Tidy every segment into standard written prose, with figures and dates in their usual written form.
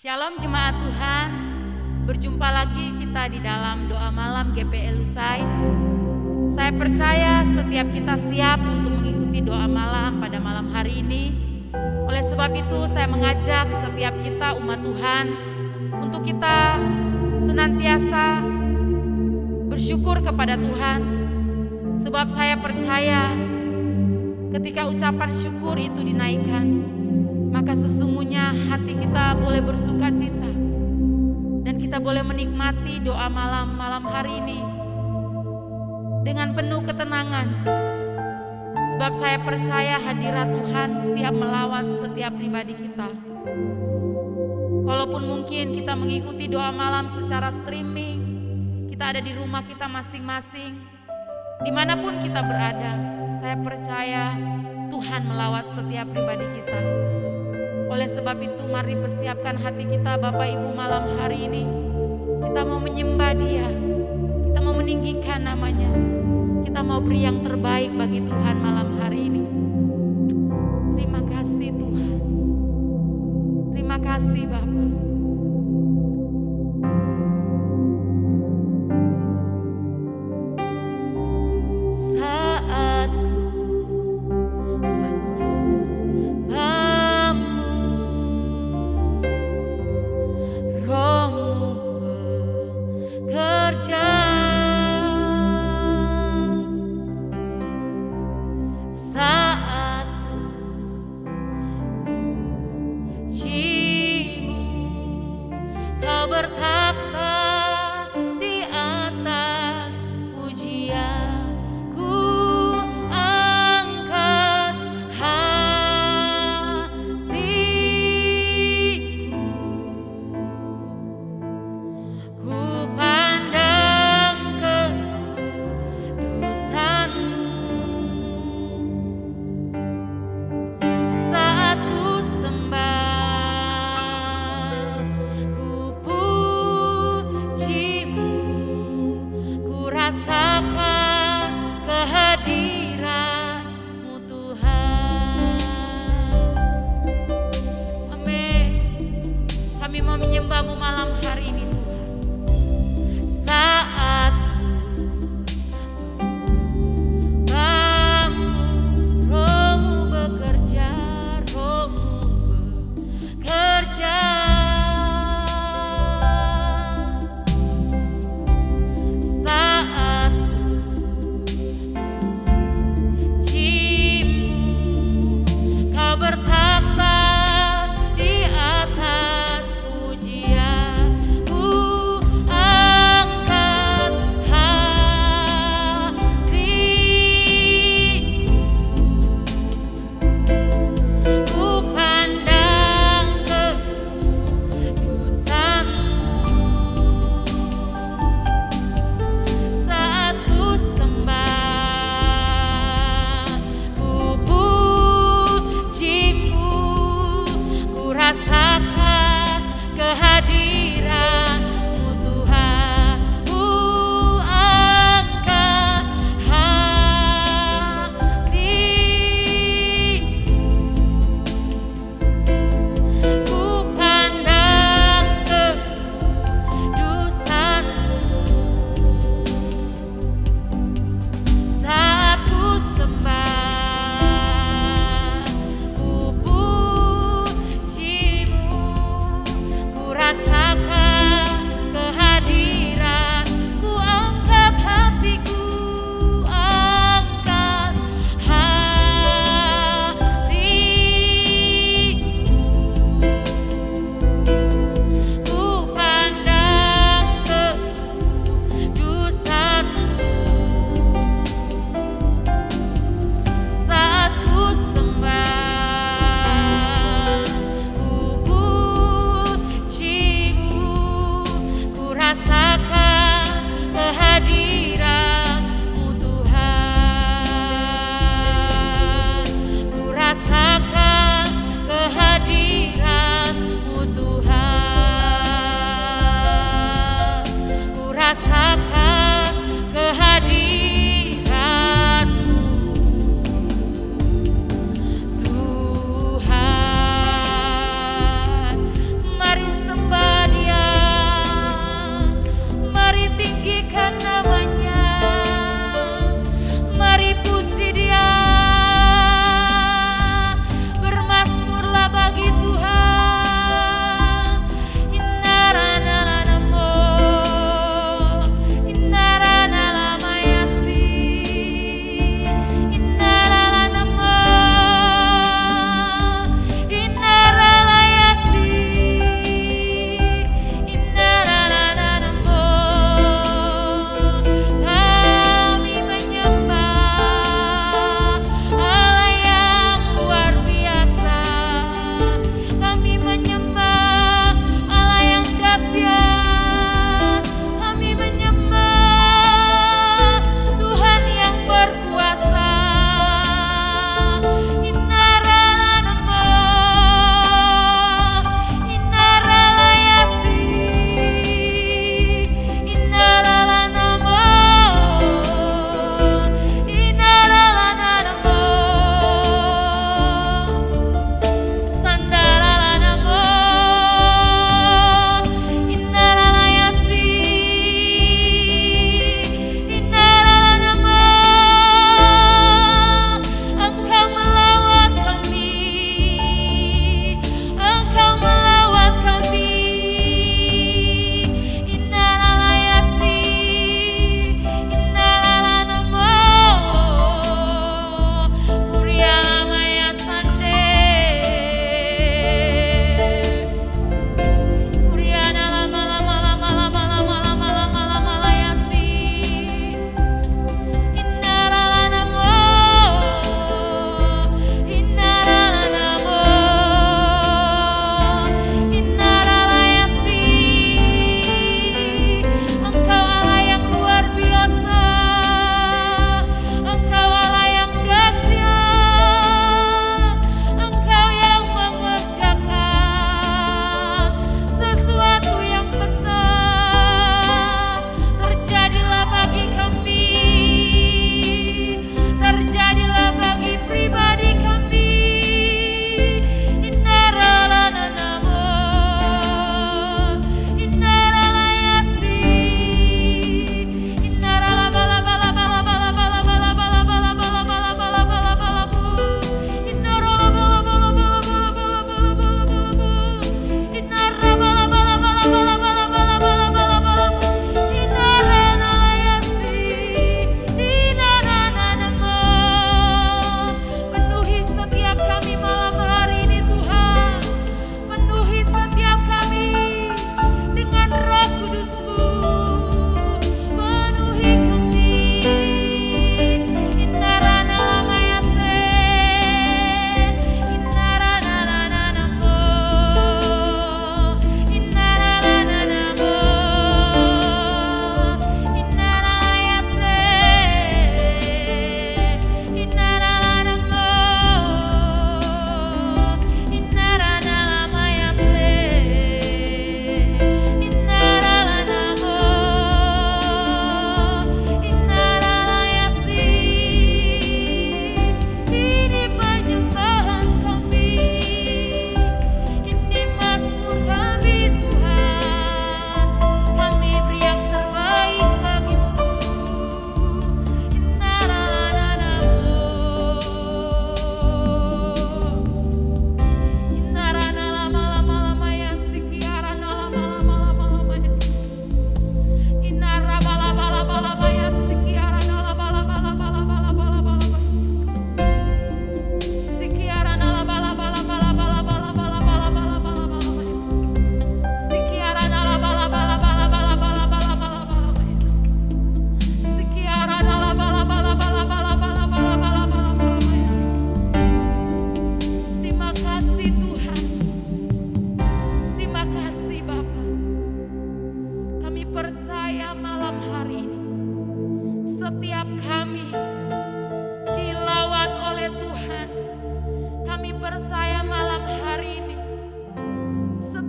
Shalom jemaat Tuhan, berjumpa lagi kita di dalam doa malam GPL Lusai. Saya percaya setiap kita siap untuk mengikuti doa malam pada malam hari ini. Oleh sebab itu saya mengajak setiap kita umat Tuhan untuk kita senantiasa bersyukur kepada Tuhan. Sebab saya percaya ketika ucapan syukur itu dinaikkan, maka sesungguhnya hati kita boleh bersuka cita dan kita boleh menikmati doa malam hari ini dengan penuh ketenangan. Sebab saya percaya hadirat Tuhan siap melawat setiap pribadi kita. Walaupun mungkin kita mengikuti doa malam secara streaming, kita ada di rumah kita masing-masing, dimanapun kita berada, saya percaya Tuhan melawat setiap pribadi kita. Oleh sebab itu mari persiapkan hati kita Bapak Ibu malam hari ini. Kita mau menyembah Dia, kita mau meninggikan namanya, kita mau beri yang terbaik bagi Tuhan malam hari ini. Terima kasih Tuhan, terima kasih Bapak. Ku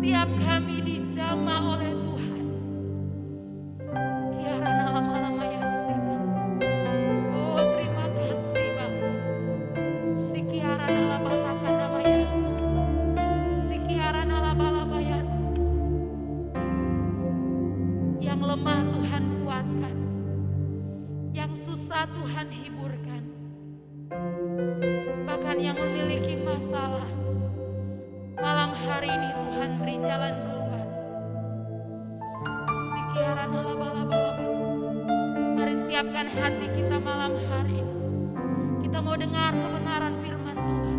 Setiap kami dijamah oleh Tuhan. Kiarana lama-lama ya seka. Oh terima kasih Bapa. Si kiarana labatakan nama ya seka. Si kiarana laba-laba ya seka. Yang lemah Tuhan kuatkan. Yang susah Tuhan hiburkan. Bahkan yang memiliki masalah, malam hari ini Tuhan beri jalan keluar. Sikiaran halaba-laba-laba. Mari siapkan hati kita malam hari ini. Kita mau dengar kebenaran firman Tuhan.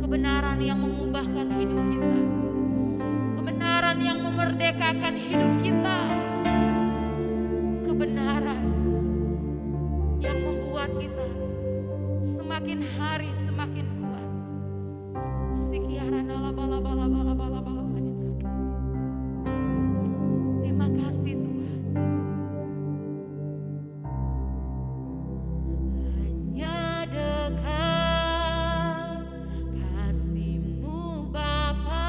Kebenaran yang mengubahkan hidup kita. Kebenaran yang memerdekakan hidup kita. Kebenaran yang membuat kita semakin hari semakin kuat. Sikiarana laba-laba-laba-laba-laba-laba. Terima kasih Tuhan. Hanya dekat kasih-Mu Bapa,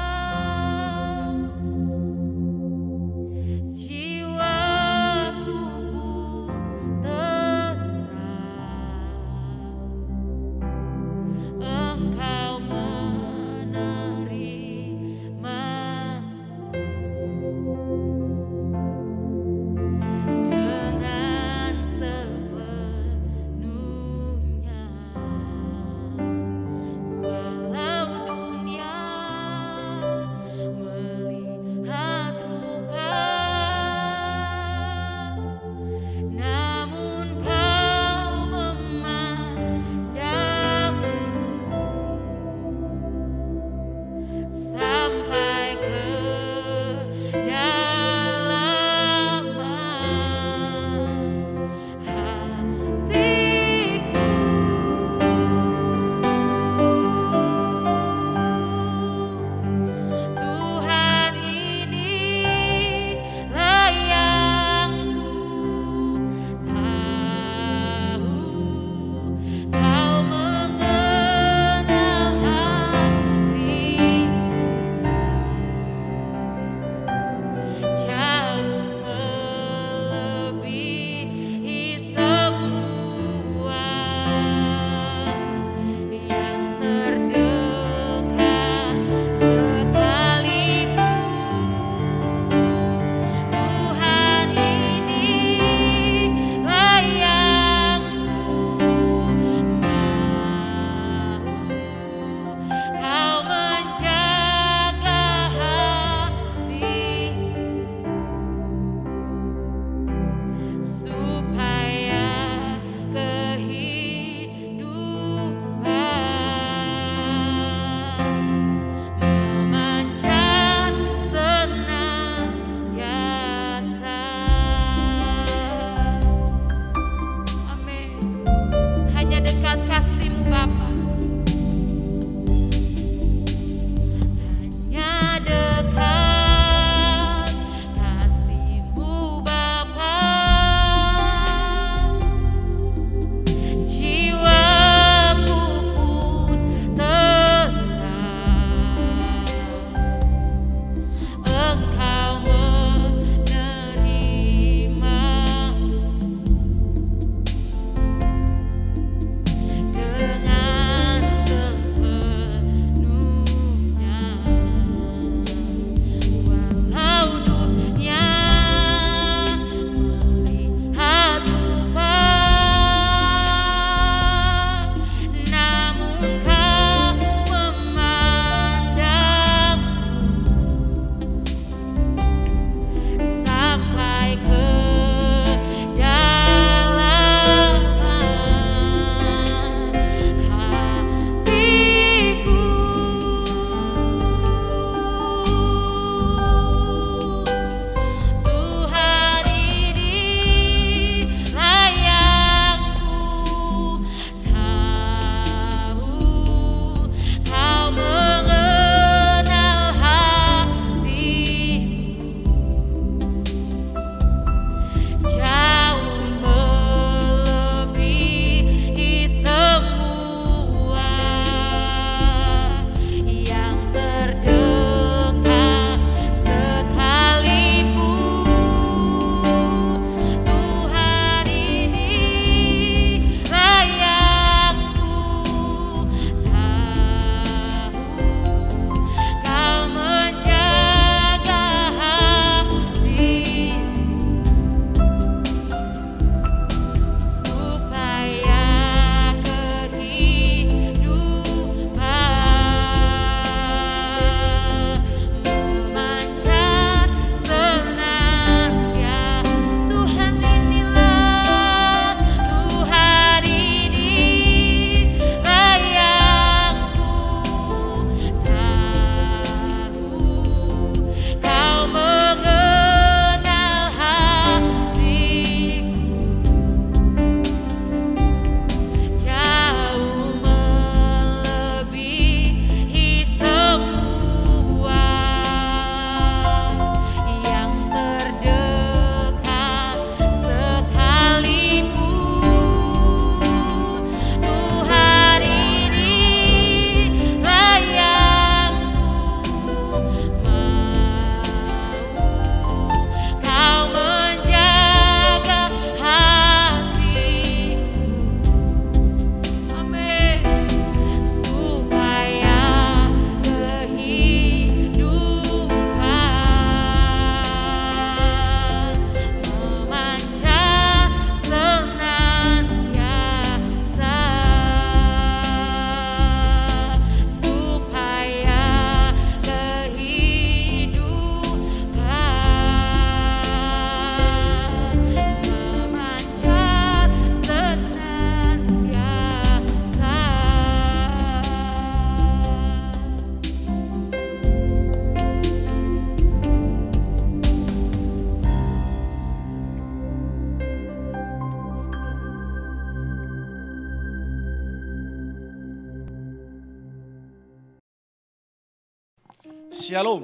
Shalom,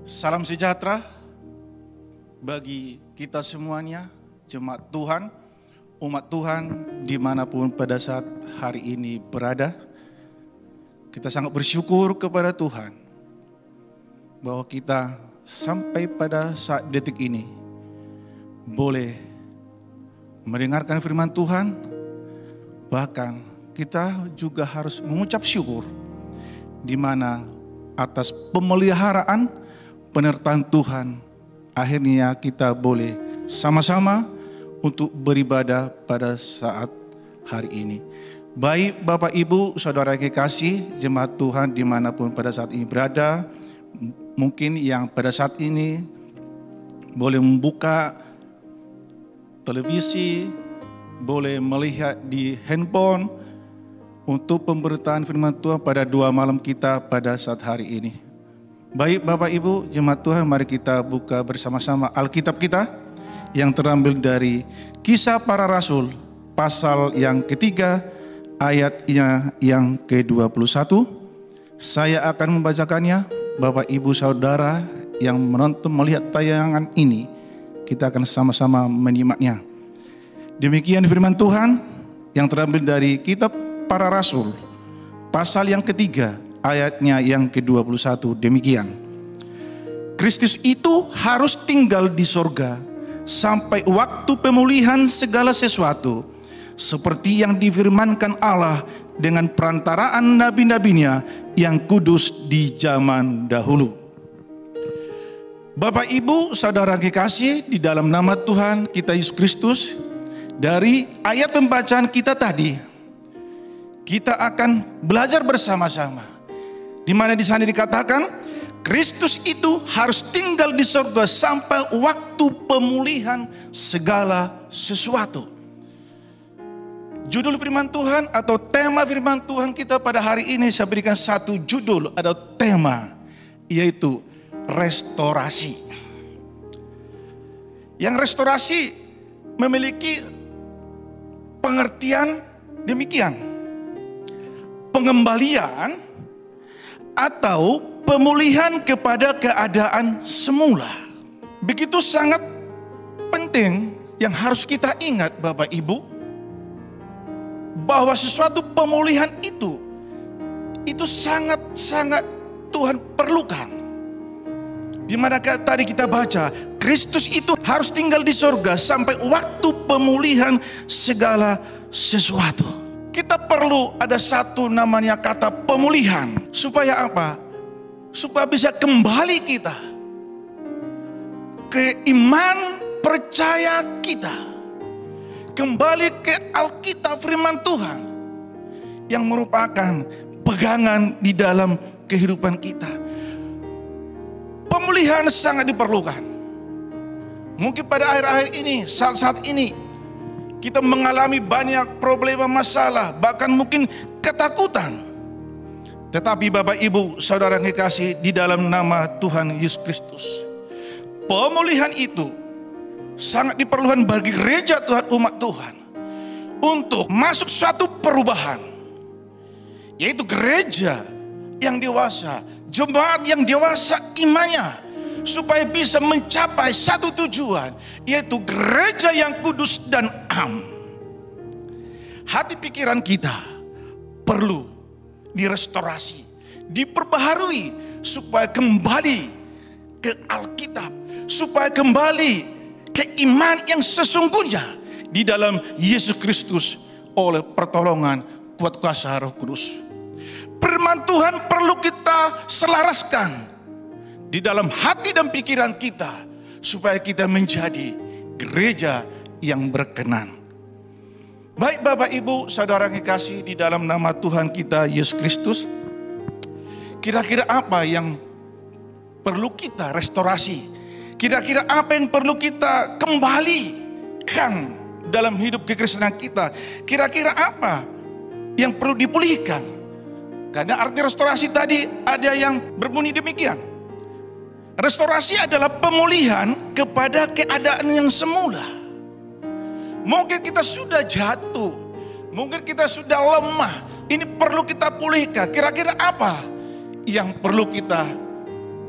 salam sejahtera bagi kita semuanya, jemaat Tuhan, umat Tuhan dimanapun pada saat hari ini berada. Kita sangat bersyukur kepada Tuhan bahwa kita sampai pada saat detik ini boleh mendengarkan firman Tuhan. Bahkan kita juga harus mengucap syukur di mana atas pemeliharaan penyertaan Tuhan, akhirnya kita boleh sama-sama untuk beribadah pada saat hari ini. Baik Bapak Ibu, Saudara kekasih, jemaat Tuhan dimanapun pada saat ini berada, mungkin yang pada saat ini boleh membuka televisi, boleh melihat di handphone, untuk pemberitaan firman Tuhan pada dua malam kita pada saat hari ini. Baik Bapak Ibu, jemaat Tuhan, mari kita buka bersama-sama Alkitab kita yang terambil dari Kisah Para Rasul pasal yang ketiga ayatnya yang ke-21. Saya akan membacakannya. Bapak Ibu Saudara yang menonton melihat tayangan ini, kita akan sama-sama menyimaknya. Demikian firman Tuhan yang terambil dari Kitab Para Rasul pasal yang ketiga ayatnya yang ke-21. Demikian, Kristus itu harus tinggal di sorga sampai waktu pemulihan segala sesuatu, seperti yang difirmankan Allah dengan perantaraan nabi-nabinya yang kudus di zaman dahulu. Bapak Ibu Saudara kekasih, di dalam nama Tuhan kita Yesus Kristus, dari ayat pembacaan kita tadi kita akan belajar bersama-sama, di mana di sana dikatakan Kristus itu harus tinggal di surga sampai waktu pemulihan segala sesuatu. Judul firman Tuhan atau tema firman Tuhan kita pada hari ini saya berikan satu judul atau tema, yaitu restorasi. Yang restorasi memiliki pengertian demikian: pengembalian atau pemulihan kepada keadaan semula. Begitu sangat penting yang harus kita ingat Bapak Ibu, bahwa sesuatu pemulihan itu sangat-sangat Tuhan perlukan. Di mana tadi kita baca, Kristus itu harus tinggal di surga sampai waktu pemulihan segala sesuatu. Kita perlu ada satu namanya kata pemulihan. Supaya apa? Supaya bisa kembali kita ke iman percaya kita, kembali ke Alkitab firman Tuhan yang merupakan pegangan di dalam kehidupan kita. Pemulihan sangat diperlukan. Mungkin pada akhir-akhir ini, saat-saat ini, kita mengalami banyak problema, masalah, bahkan mungkin ketakutan. Tetapi Bapak Ibu Saudara yang kekasih di dalam nama Tuhan Yesus Kristus, pemulihan itu sangat diperlukan bagi gereja Tuhan, umat Tuhan, untuk masuk suatu perubahan, yaitu gereja yang dewasa, jemaat yang dewasa imannya, supaya bisa mencapai satu tujuan, yaitu gereja yang kudus dan am. Hati pikiran kita perlu direstorasi, diperbaharui, supaya kembali ke Alkitab, supaya kembali ke iman yang sesungguhnya di dalam Yesus Kristus oleh pertolongan kuat kuasa Roh Kudus. Firman Tuhan perlu kita selaraskan di dalam hati dan pikiran kita, supaya kita menjadi gereja yang berkenan. Baik Bapak Ibu Saudara yang kekasih di dalam nama Tuhan kita Yesus Kristus, kira-kira apa yang perlu kita restorasi? Kira-kira apa yang perlu kita kembalikan dalam hidup kekristenan kita? Kira-kira apa yang perlu dipulihkan? Karena arti restorasi tadi ada yang berbunyi demikian: restorasi adalah pemulihan kepada keadaan yang semula. Mungkin kita sudah jatuh, mungkin kita sudah lemah, ini perlu kita pulihkan. Kira-kira apa yang perlu kita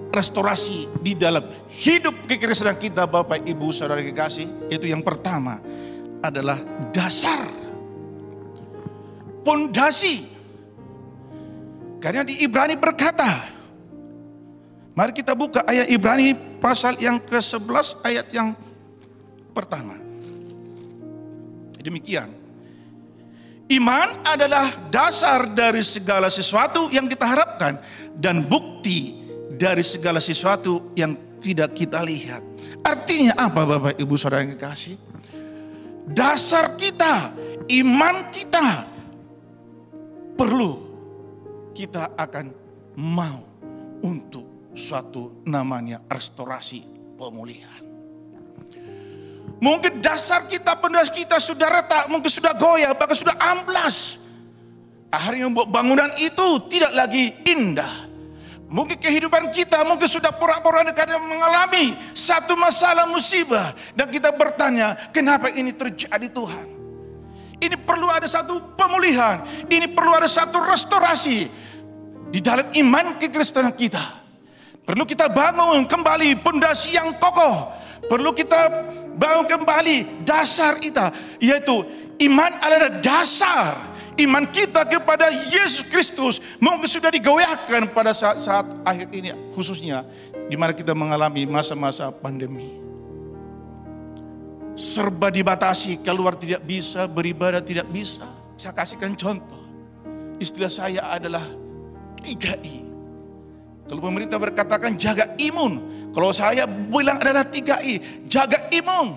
restorasi di dalam hidup kekristenan kita, Bapak Ibu Saudara kekasih. Itu yang pertama adalah dasar, pondasi. Karena di Ibrani berkata, mari kita buka ayat Ibrani pasal yang ke-11 ayat yang pertama. Demikian. Iman adalah dasar dari segala sesuatu yang kita harapkan dan bukti dari segala sesuatu yang tidak kita lihat. Artinya apa, Bapak Ibu Saudara yang kekasih? Dasar kita, iman kita perlu kita akan mau untuk suatu namanya restorasi, pemulihan. Mungkin dasar kita, pondasi kita sudah retak, mungkin sudah goyah, bahkan sudah amblas. Akhirnya membuat bangunan itu tidak lagi indah. Mungkin kehidupan kita mungkin sudah porak-poranda karena mengalami satu masalah musibah. Dan kita bertanya, kenapa ini terjadi Tuhan? Ini perlu ada satu pemulihan. Ini perlu ada satu restorasi di dalam iman kekristenan kita. Perlu kita bangun kembali pondasi yang kokoh. Perlu kita bangun kembali dasar kita, yaitu iman adalah dasar. Iman kita kepada Yesus Kristus mungkin sudah digoyahkan pada saat akhir ini, khususnya di mana kita mengalami masa-masa pandemi. Serba dibatasi, keluar tidak bisa, beribadah tidak bisa. Saya kasihkan contoh. Istilah saya adalah 3I. Kalau pemerintah berkatakan jaga imun, kalau saya bilang adalah 3I. Jaga imun,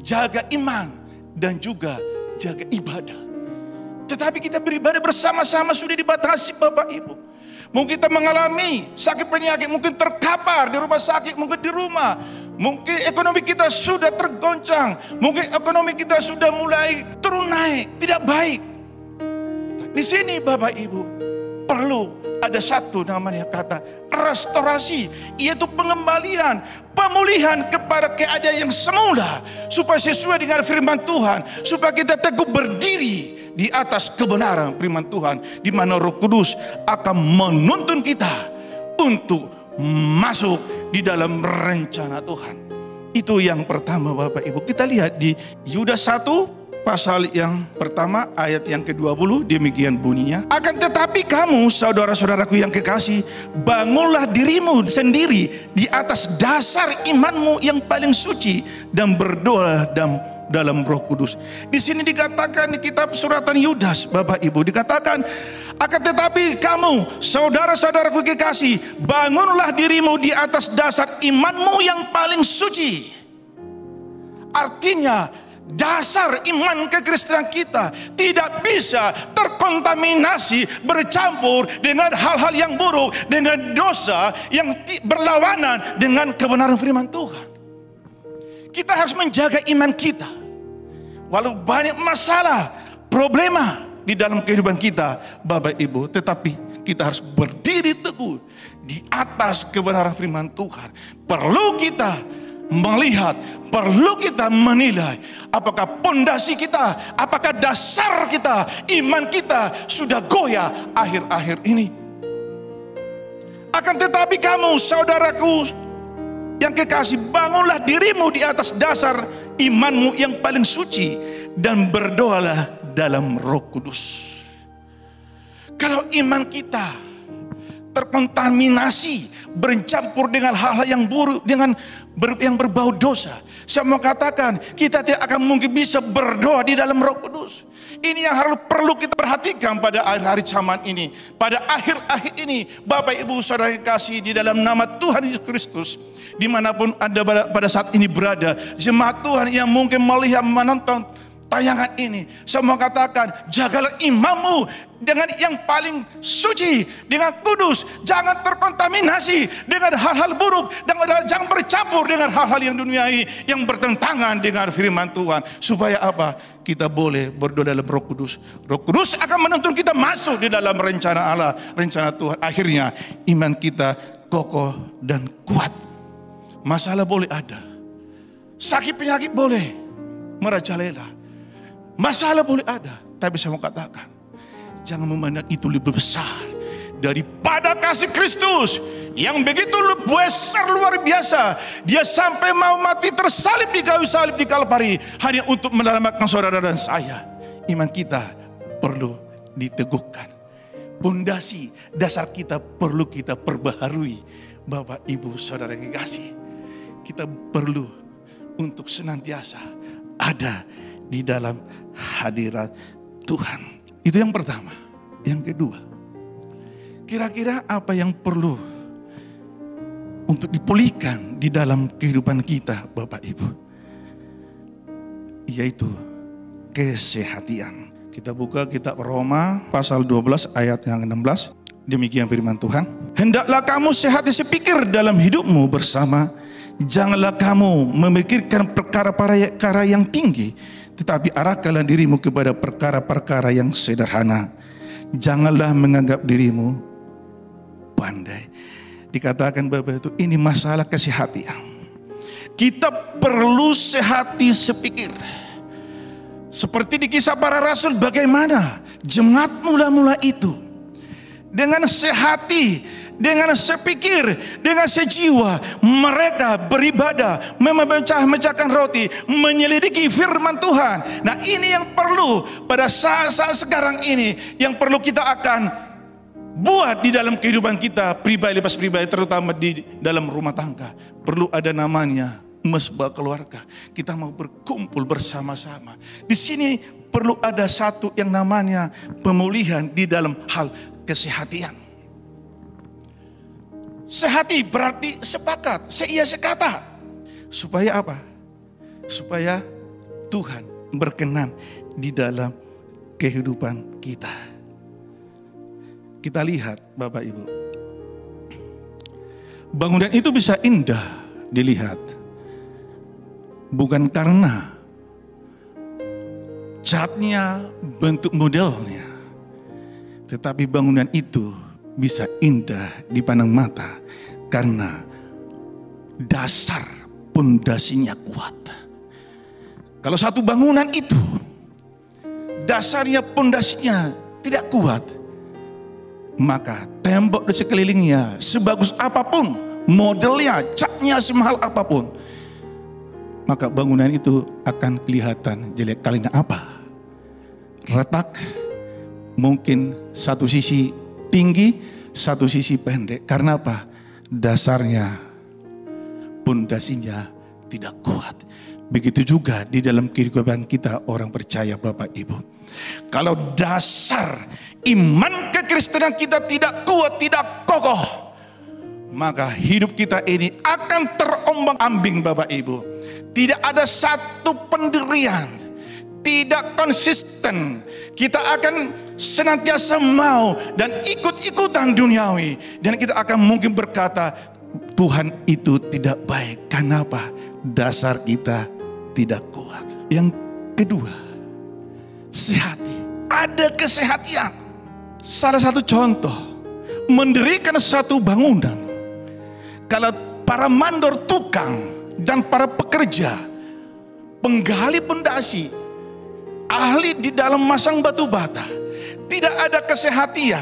jaga iman, dan juga jaga ibadah. Tetapi kita beribadah bersama-sama sudah dibatasi, Bapak Ibu. Mungkin kita mengalami sakit penyakit, mungkin terkapar di rumah sakit, mungkin di rumah. Mungkin ekonomi kita sudah tergoncang, mungkin ekonomi kita sudah mulai turun naik, tidak baik. Di sini Bapak Ibu perlu ada satu namanya kata restorasi, yaitu pengembalian, pemulihan kepada keadaan yang semula, supaya sesuai dengan firman Tuhan, supaya kita teguh berdiri di atas kebenaran firman Tuhan, di mana Roh Kudus akan menuntun kita untuk masuk di dalam rencana Tuhan. Itu yang pertama, Bapak Ibu. Kita lihat di Yudas 1 pasal yang pertama ayat yang ke-20, demikian bunyinya. Akan tetapi kamu, saudara-saudaraku yang kekasih, bangunlah dirimu sendiri di atas dasar imanmu yang paling suci dan berdoa dalam Roh Kudus. Di sini dikatakan di kitab suratan Yudas, Bapak Ibu, dikatakan akan tetapi kamu, saudara-saudaraku kekasih, bangunlah dirimu di atas dasar imanmu yang paling suci. Artinya dasar iman kekristenan kita tidak bisa terkontaminasi, bercampur dengan hal-hal yang buruk, dengan dosa yang berlawanan dengan kebenaran firman Tuhan. Kita harus menjaga iman kita. Walau banyak masalah, problema di dalam kehidupan kita, Bapak Ibu, tetapi kita harus berdiri teguh di atas kebenaran firman Tuhan. Perlu kita melihat, perlu kita menilai apakah pondasi kita, apakah dasar kita, iman kita sudah goyah akhir-akhir ini. Akan tetapi kamu, saudaraku yang kekasih, bangunlah dirimu di atas dasar imanmu yang paling suci dan berdoalah dalam Roh Kudus. Kalau iman kita terkontaminasi, bercampur dengan hal-hal yang buruk, yang berbau dosa, saya mau katakan kita tidak akan mungkin bisa berdoa di dalam Roh Kudus. Ini yang perlu kita perhatikan pada akhir-hari zaman ini, pada akhir-akhir ini, Bapak Ibu Saudara kasih di dalam nama Tuhan Yesus Kristus. Dimanapun Anda pada saat ini berada, jemaat Tuhan yang mungkin melihat, menonton tayangan ini, saya mau katakan, jagalah imanmu dengan yang paling suci, dengan kudus. Jangan terkontaminasi dengan hal-hal buruk, dan jangan bercampur dengan hal-hal yang duniawi yang bertentangan dengan firman Tuhan. Supaya apa? Kita boleh berdoa dalam Roh Kudus. Roh Kudus akan menuntun kita masuk di dalam rencana Allah, rencana Tuhan. Akhirnya iman kita kokoh dan kuat. Masalah boleh ada, sakit penyakit boleh merajalela, masalah boleh ada, tapi saya mau katakan, jangan memandang itu lebih besar daripada kasih Kristus yang begitu besar luar biasa. Dia sampai mau mati tersalib di kayu salib di Kalvari hanya untuk menyelamatkan saudara dan saya. Iman kita perlu diteguhkan. Pondasi dasar kita perlu kita perbaharui. Bapak, Ibu, saudara yang kekasih, kita perlu untuk senantiasa ada di dalam hadirat Tuhan. Itu yang pertama. Yang kedua, kira-kira apa yang perlu untuk dipulihkan di dalam kehidupan kita, Bapak Ibu? Yaitu kesehatan. Kita buka kitab Roma pasal 12 ayat yang 16. Demikian firman Tuhan. Hendaklah kamu sehat sepikir dalam hidupmu bersama. Janganlah kamu memikirkan perkara-perkara yang tinggi, tetapi arahkanlah dirimu kepada perkara-perkara yang sederhana. Janganlah menganggap dirimu pandai. Dikatakan Bapak itu, ini masalah kesehatan. Kita perlu sehati sepikir. Seperti di kisah para rasul, bagaimana jemaat mula-mula itu dengan sehati, dengan sepikir, dengan sejiwa mereka beribadah, memecah-mecahkan roti, menyelidiki firman Tuhan. Nah, ini yang perlu pada saat-saat sekarang ini, yang perlu kita akan buat di dalam kehidupan kita pribadi lepas pribadi, terutama di dalam rumah tangga. Perlu ada namanya mesbah keluarga. Kita mau berkumpul bersama-sama. Di sini perlu ada satu yang namanya pemulihan di dalam hal kesehatan. Sehati berarti sepakat, seia sekata. Supaya apa? Supaya Tuhan berkenan di dalam kehidupan kita. Kita lihat Bapak Ibu, bangunan itu bisa indah dilihat, bukan karena catnya, bentuk modelnya, tetapi bangunan itu bisa indah dipandang mata karena dasar pondasinya kuat. Kalau satu bangunan itu dasarnya pondasinya tidak kuat, maka tembok di sekelilingnya sebagus apapun, modelnya, catnya semahal apapun, maka bangunan itu akan kelihatan jelek. Karena apa? Retak, mungkin satu sisi tinggi, satu sisi pendek. Karena apa? Dasarnya, pondasinya tidak kuat. Begitu juga di dalam kehidupan kita orang percaya Bapak Ibu. Kalau dasar iman kekristenan kita tidak kuat, tidak kokoh, maka hidup kita ini akan terombang-ambing Bapak Ibu. Tidak ada satu pendirian, tidak konsisten. Kita akan senantiasa mau dan ikut-ikutan duniawi. Dan kita akan mungkin berkata, Tuhan itu tidak baik. Kenapa? Dasar kita tidak kuat. Yang kedua, sehati. Ada kesehatan. Salah satu contoh, mendirikan satu bangunan. Kalau para mandor tukang dan para pekerja, penggali pondasi, ahli di dalam masang batu bata, tidak ada kesehatan,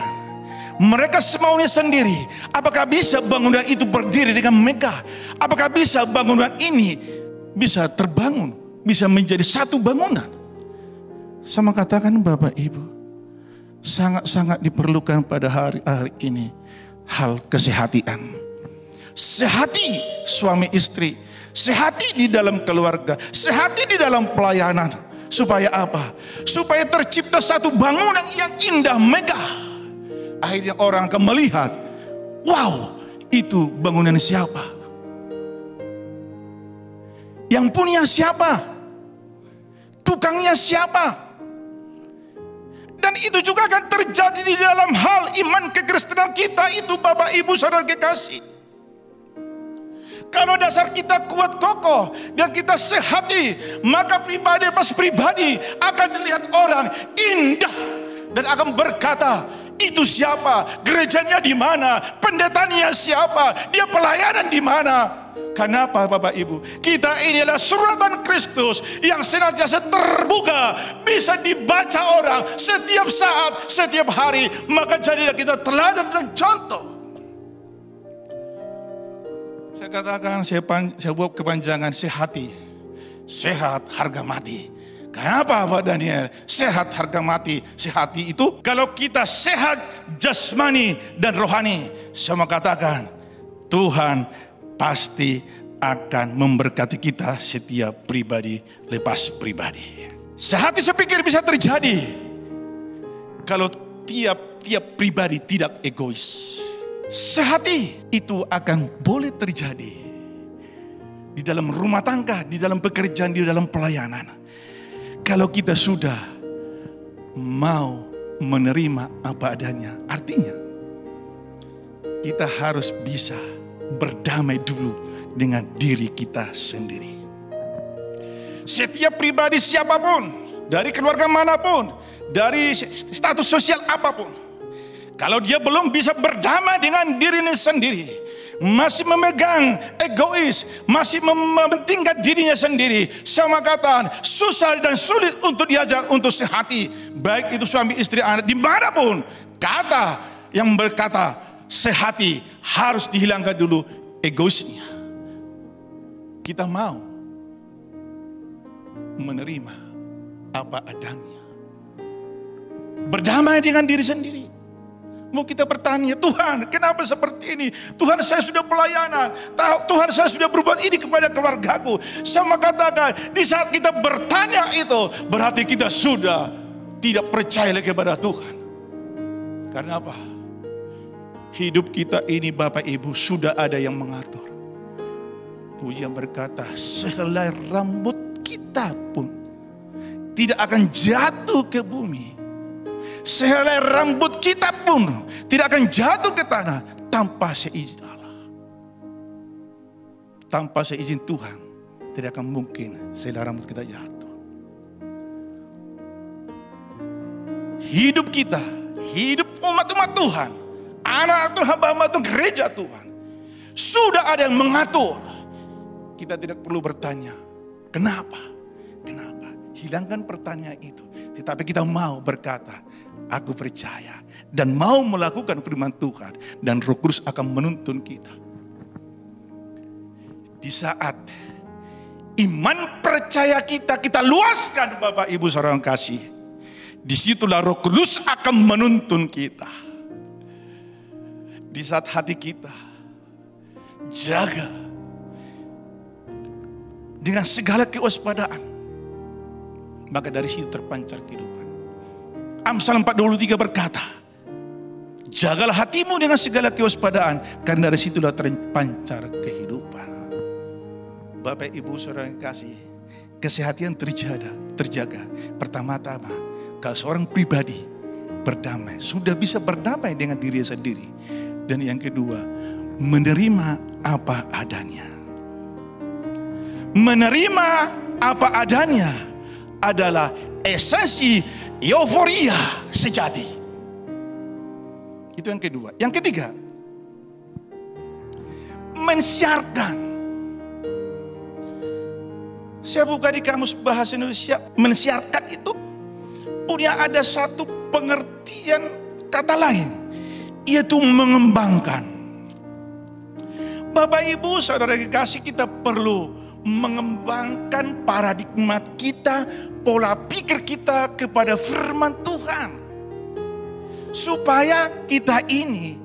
mereka semaunya sendiri. Apakah bisa bangunan itu berdiri dengan megah? Apakah bisa bangunan ini bisa terbangun, bisa menjadi satu bangunan? Sama katakan Bapak Ibu, sangat-sangat diperlukan pada hari-hari ini hal kesehatan. Sehati suami istri, sehati di dalam keluarga, sehati di dalam pelayanan. Supaya apa? Supaya tercipta satu bangunan yang indah, megah. Akhirnya orang akan melihat, wow, itu bangunan siapa? Yang punya siapa? Tukangnya siapa? Dan itu juga akan terjadi di dalam hal iman kekristenan kita itu Bapak Ibu saudara kekasih. Kalau dasar kita kuat kokoh dan kita sehati, maka pribadi pas pribadi akan dilihat orang indah dan akan berkata, itu siapa? Gerejanya di mana? Pendetanya siapa? Dia pelayanan di mana? Kenapa Bapak Ibu? Kita ini adalah suratan Kristus yang senantiasa terbuka, bisa dibaca orang setiap saat, setiap hari. Maka jadilah kita teladan dan contoh. Saya katakan, saya buat kepanjangan sehati, sehat harga mati. Kenapa Pak Daniel? Sehat harga mati. Sehati itu kalau kita sehat jasmani dan rohani, saya mau katakan Tuhan pasti akan memberkati kita setiap pribadi lepas pribadi. Sehati saya pikir bisa terjadi kalau tiap-tiap pribadi tidak egois. Sehati itu akan boleh terjadi di dalam rumah tangga, di dalam pekerjaan, di dalam pelayanan. Kalau kita sudah mau menerima apa adanya, artinya kita harus bisa berdamai dulu dengan diri kita sendiri. Setiap pribadi siapapun, dari keluarga manapun, dari status sosial apapun, kalau dia belum bisa berdamai dengan dirinya sendiri, masih memegang egois, masih mementingkan dirinya sendiri, sama kata susah dan sulit untuk diajak untuk sehati. Baik itu suami, istri, anak, dimanapun. Kata yang berkata sehati harus dihilangkan dulu egoisnya. Kita mau menerima apa adanya, berdamai dengan diri sendiri. Mau kita bertanya, Tuhan kenapa seperti ini? Tuhan saya sudah pelayanan, Tuhan saya sudah berbuat ini kepada keluargaku. Sama katakan, di saat kita bertanya itu, berarti kita sudah tidak percaya lagi kepada Tuhan. Karena apa? Hidup kita ini Bapak Ibu sudah ada yang mengatur. Tuh yang berkata, sehelai rambut kita pun tidak akan jatuh ke bumi. Sehelai rambut kita pun tidak akan jatuh ke tanah tanpa seizin Allah. Tanpa seizin Tuhan tidak akan mungkin sehelai rambut kita jatuh. Hidup kita, hidup umat-umat Tuhan, anak Tuhan, hamba Tuhan, gereja Tuhan, sudah ada yang mengatur. Kita tidak perlu bertanya kenapa, kenapa. Hilangkan pertanyaan itu. Tetapi kita mau berkata, aku percaya dan mau melakukan firman Tuhan, dan Roh Kudus akan menuntun kita. Di saat iman percaya kita luaskan Bapak Ibu saudara yang kasih, disitulah Roh Kudus akan menuntun kita. Di saat hati kita jaga dengan segala kewaspadaan, maka dari situ terpancar kehidupan. Amsal 4:23 berkata, jagalah hatimu dengan segala kewaspadaan, karena dari situlah terpancar kehidupan. Bapak Ibu saudara yang kasih, kesehatan terjaga. Pertama-tama, kalau seorang pribadi berdamai, sudah bisa berdamai dengan diri sendiri. Dan yang kedua, menerima apa adanya. Menerima apa adanya adalah esensi euforia sejati. Itu yang kedua. Yang ketiga, mensiarkan. Saya buka di Kamus Bahasa Indonesia, mensiarkan itu punya ada satu pengertian kata lain, yaitu mengembangkan. Bapak Ibu saudara kekasih, kita perlu mengembangkan paradigma kita, pola pikir kita kepada firman Tuhan, supaya kita ini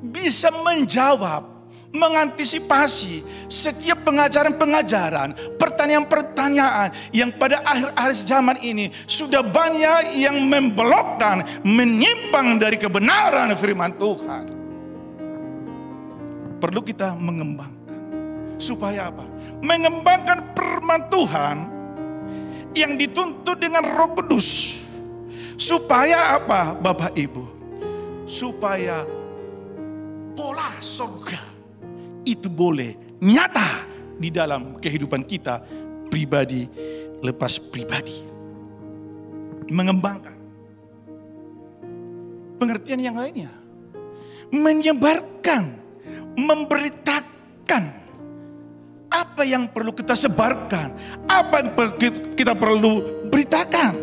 bisa menjawab, mengantisipasi setiap pengajaran-pengajaran, pertanyaan-pertanyaan yang pada akhir-akhir zaman ini sudah banyak yang membelokkan, menyimpang dari kebenaran firman Tuhan. Perlu kita mengembangkan. Supaya apa? Mengembangkan firman Tuhan yang dituntut dengan Roh Kudus. Supaya apa Bapak Ibu? Supaya pola surga itu boleh nyata di dalam kehidupan kita pribadi lepas pribadi. Mengembangkan. Pengertian yang lainnya, menyebarkan, memberitakan Apa yang perlu kita sebarkan? Apa yang kita perlu beritakan?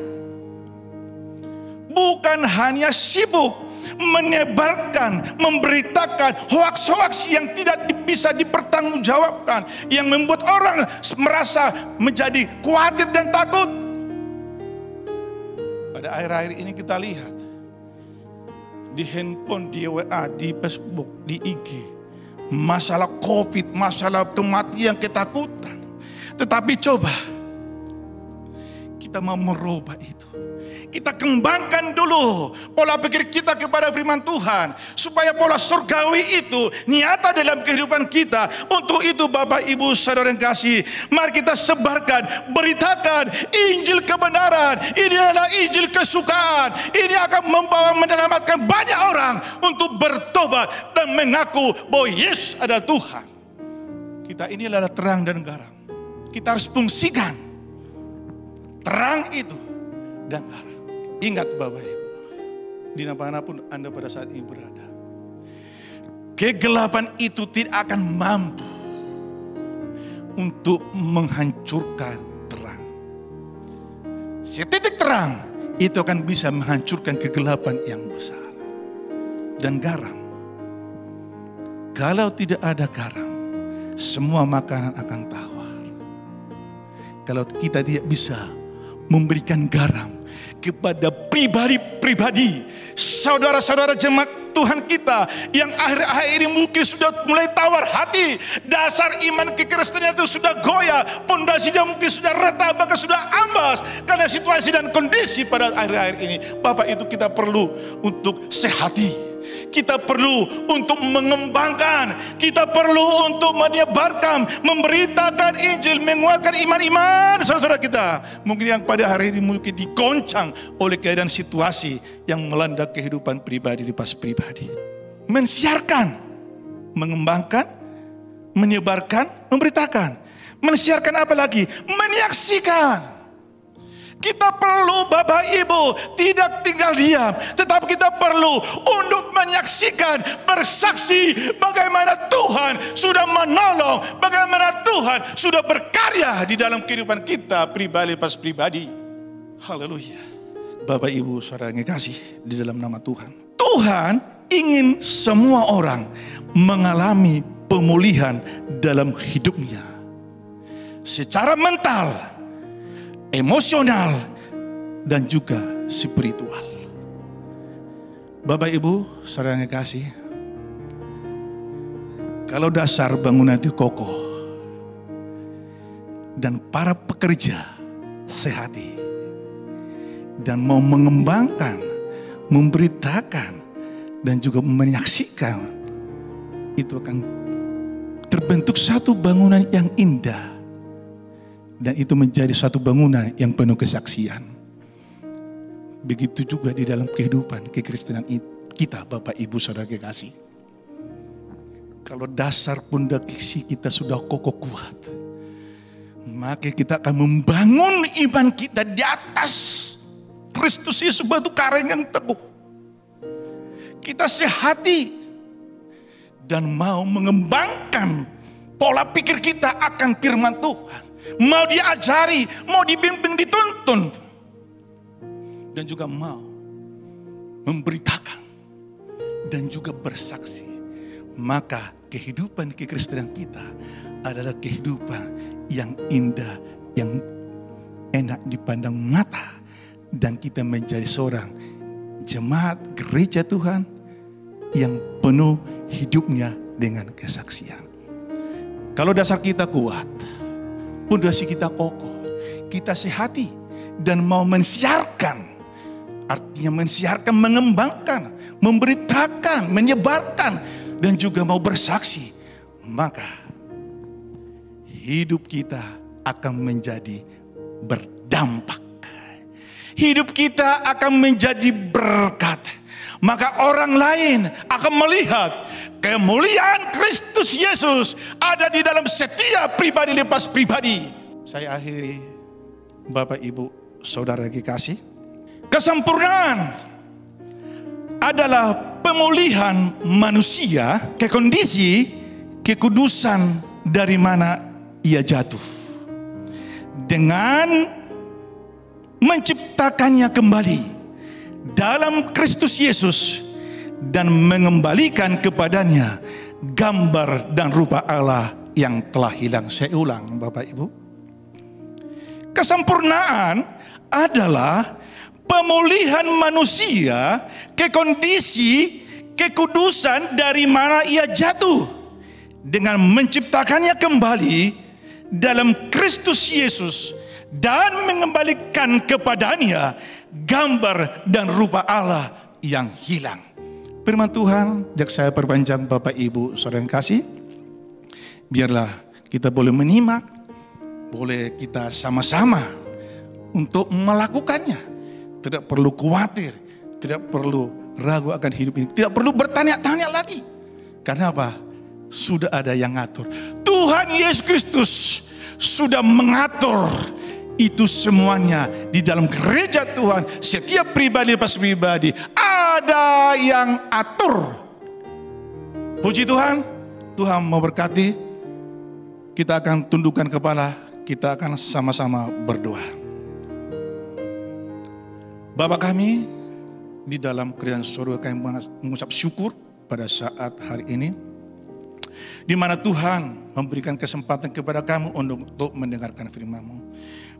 Bukan hanya sibuk menyebarkan, memberitakan hoaks-hoaks yang tidak bisa dipertanggungjawabkan, yang membuat orang merasa menjadi khawatir dan takut. Pada akhir-akhir ini kita lihat di handphone, di WA, di Facebook, di IG, masalah COVID, masalah kematian, ketakutan. Tetapi coba kita mau merubah itu. Kita kembangkan dulu pola pikir kita kepada firman Tuhan, supaya pola surgawi itu nyata dalam kehidupan kita. Untuk itu Bapak Ibu Saudara yang kasih, mari kita sebarkan, beritakan Injil kebenaran. Ini adalah Injil kesukaan. Ini akan membawa menyelamatkan banyak orang untuk bertobat dan mengaku bahwa Yesus adalah Tuhan. Kita ini adalah terang dan garam. Kita harus fungsikan terang itu dan garam. Ingat Bapak Ibu, dimanapun Anda pada saat ini berada, kegelapan itu tidak akan mampu untuk menghancurkan terang. Setitik terang itu akan bisa menghancurkan kegelapan yang besar. Dan garam, kalau tidak ada garam, semua makanan akan tawar. Kalau kita tidak bisa memberikan garam kepada pribadi-pribadi, saudara-saudara jemaat Tuhan kita yang akhir-akhir ini mungkin sudah mulai tawar hati, dasar iman kekristenan itu sudah goyah, pondasinya mungkin sudah retak, bahkan sudah ambas karena situasi dan kondisi pada akhir-akhir ini. Bapak, itu kita perlu untuk sehati. Kita perlu untuk mengembangkan, kita perlu untuk menyebarkan, memberitakan Injil, menguatkan iman-iman saudara kita. Mungkin yang pada hari ini mungkin digoncang oleh keadaan situasi yang melanda kehidupan pribadi lepas pribadi. Mensiarkan, mengembangkan, menyebarkan, memberitakan. Mensiarkan apa lagi? Menyaksikan. Kita perlu Bapak Ibu tidak tinggal diam, tetapi kita perlu untuk menyaksikan, bersaksi bagaimana Tuhan sudah menolong, bagaimana Tuhan sudah berkarya di dalam kehidupan kita pribadi pas pribadi. Haleluya. Bapak Ibu saudara yang kasih di dalam nama Tuhan. Tuhan ingin semua orang mengalami pemulihan dalam hidupnya. Secara mental, emosional, dan juga spiritual. Bapak Ibu saudara yang kasih, kalau dasar bangunan itu kokoh dan para pekerja sehati dan mau mengembangkan, memberitakan, dan juga menyaksikan, itu akan terbentuk satu bangunan yang indah. Dan itu menjadi suatu bangunan yang penuh kesaksian. Begitu juga di dalam kehidupan kekristenan kita, Bapak Ibu Saudara kekasih. Kalau dasar pondasi kita sudah kokoh kuat, maka kita akan membangun iman kita di atas Kristus Yesus, batu karang yang teguh. Kita sehati dan mau mengembangkan pola pikir kita akan firman Tuhan. Mau diajari, mau dibimbing, dituntun, dan juga mau memberitakan dan juga bersaksi. Maka kehidupan kekristenan kita adalah kehidupan yang indah, yang enak dipandang mata, dan kita menjadi seorang jemaat gereja Tuhan yang penuh hidupnya dengan kesaksian. Kalau dasar kita kuat, pondasi kita kokoh, kita sehati dan mau mensiarkan, artinya mensiarkan, mengembangkan, memberitakan, menyebarkan, dan juga mau bersaksi, maka hidup kita akan menjadi berdampak. Hidup kita akan menjadi berkat. Maka orang lain akan melihat kemuliaan Kristus Yesus ada di dalam setiap pribadi lepas pribadi. Saya akhiri, Bapak Ibu Saudara kekasih, kesempurnaan adalah pemulihan manusia ke kondisi kekudusan dari mana ia jatuh. Dengan menciptakannya kembali dalam Kristus Yesus dan mengembalikan kepadanya gambar dan rupa Allah yang telah hilang. Saya ulang Bapak Ibu. Kesempurnaan adalah pemulihan manusia ke kondisi kekudusan dari mana ia jatuh dengan menciptakannya kembali dalam Kristus Yesus dan mengembalikan kepadanya gambar dan rupa Allah yang hilang. Firman Tuhan, jak saya perpanjang Bapak Ibu saudara yang kasih, biarlah kita boleh menyimak, boleh kita sama-sama untuk melakukannya. Tidak perlu khawatir, tidak perlu ragu akan hidup ini, tidak perlu bertanya-tanya lagi. Karena apa? Sudah ada yang ngatur. Tuhan Yesus Kristus sudah mengatur itu semuanya di dalam gereja Tuhan. Setiap pribadi pas pribadi ada yang atur. Puji Tuhan, Tuhan memberkati. Kita akan tundukkan kepala, kita akan sama-sama berdoa. Bapa kami di dalam kerajaan surga, kami mengucap syukur pada saat hari ini, di mana Tuhan memberikan kesempatan kepada kami untuk mendengarkan firman-Mu.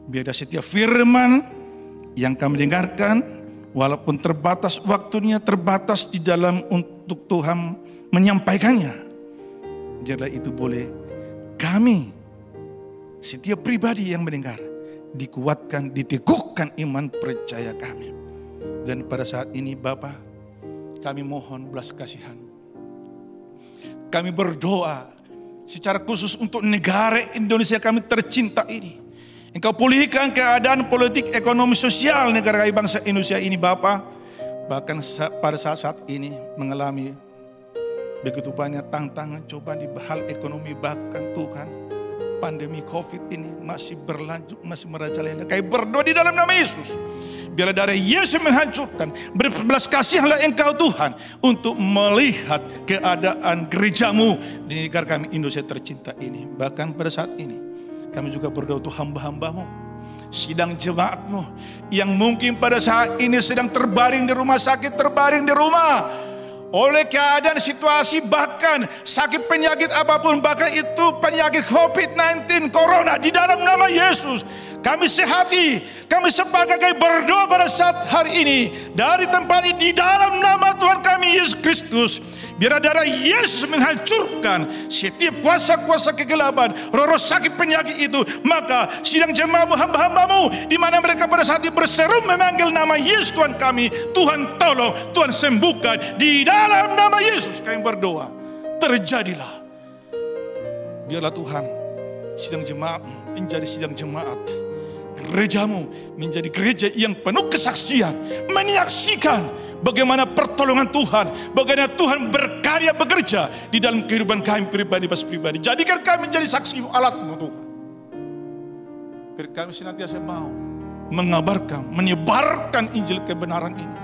Biar setiap firman yang kami dengarkan, walaupun terbatas waktunya, terbatas di dalam untuk Tuhan menyampaikannya, biarlah itu boleh kami, setiap pribadi yang mendengar, dikuatkan, diteguhkan iman percaya kami. Dan pada saat ini Bapa, kami mohon belas kasihan. Kami berdoa secara khusus untuk negara Indonesia kami tercinta ini. Engkau pulihkan keadaan politik, ekonomi, sosial negara bangsa Indonesia ini Bapa. Bahkan pada saat-saat ini mengalami begitu banyak tantangan, cobaan di hal ekonomi, bahkan Tuhan pandemi COVID ini masih berlanjut, masih merajalela. Kami berdoa di dalam nama Yesus, biarlah darah Yesus menghancurkan. Berbelas kasihanlah Engkau Tuhan untuk melihat keadaan gerejamu di negara kami Indonesia tercinta ini. Bahkan pada saat ini kami juga berdoa untuk hamba-hambamu, sidang jemaatmu yang mungkin pada saat ini sedang terbaring di rumah sakit, terbaring di rumah oleh keadaan situasi, bahkan sakit penyakit apapun, bahkan itu penyakit COVID-19, Corona, di dalam nama Yesus kami sehati, kami sepakat, kami berdoa pada saat hari ini dari tempat ini di dalam nama Tuhan kami Yesus Kristus. Biar darah Yesus menghancurkan setiap kuasa-kuasa kegelapan, roh-roh sakit penyakit itu. Maka sidang jemaatmu, hamba-hambamu, di mana mereka pada saat ini berseru memanggil nama Yesus Tuhan kami, Tuhan tolong, Tuhan sembuhkan. Di dalam nama Yesus kami berdoa, terjadilah. Biarlah Tuhan sidang jemaat menjadi sidang jemaat, gerejamu menjadi gereja yang penuh kesaksian, menyaksikan bagaimana pertolongan Tuhan, bagaimana Tuhan berkarya bekerja di dalam kehidupan kami pribadi pas pribadi. Jadikan kami menjadi saksi alatmu Tuhan. Biar kami senantiasa mau mengabarkan, menyebarkan Injil kebenaran ini,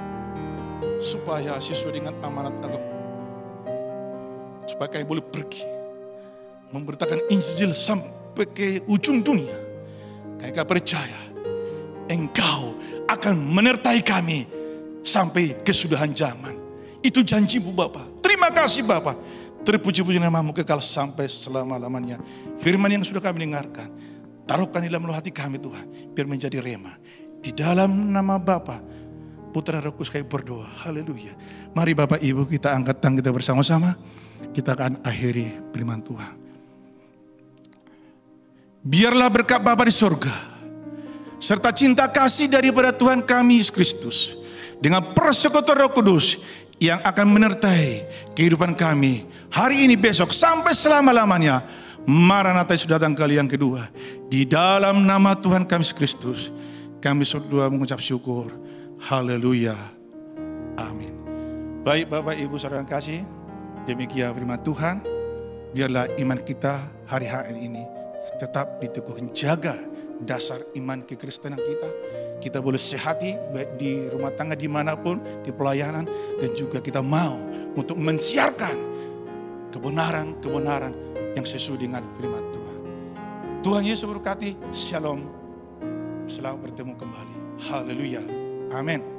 supaya sesuai dengan amanat agama, supaya kami boleh pergi memberitakan Injil sampai ke ujung dunia. Kami percaya Engkau akan menyertai kami sampai kesudahan zaman. Itu janjimu Bapa. Terima kasih Bapa. Terpuji-puji namamu kekal sampai selama-lamanya. Firman yang sudah kami dengarkan, taruhkan di dalam hati kami Tuhan, biar menjadi rema. Di dalam nama Bapa, Putra Roh Kudus kami berdoa. Haleluya. Mari Bapak Ibu kita angkat tangan kita bersama-sama. Kita akan akhiri firman Tuhan. Biarlah berkat Bapa di surga, serta cinta kasih daripada Tuhan kami Yesus Kristus, dengan persekutuan Roh Kudus yang akan menyertai kehidupan kami hari ini, besok, sampai selama-lamanya. Maranatha sudah datang kali yang kedua. Di dalam nama Tuhan kami Yesus Kristus, kami berdua mengucap syukur. Haleluya. Amin. Baik Bapak Ibu saudara yang kasih, demikian firman Tuhan. Biarlah iman kita hari-hari ini tetap diteguhkan, jaga dasar iman kekristenan kita. Kita boleh sehati baik di rumah tangga, dimanapun, di pelayanan, dan juga kita mau untuk mensiarkan kebenaran-kebenaran yang sesuai dengan firman Tuhan. Tuhan Yesus berkati. Shalom. Selamat bertemu kembali. Haleluya. Amin.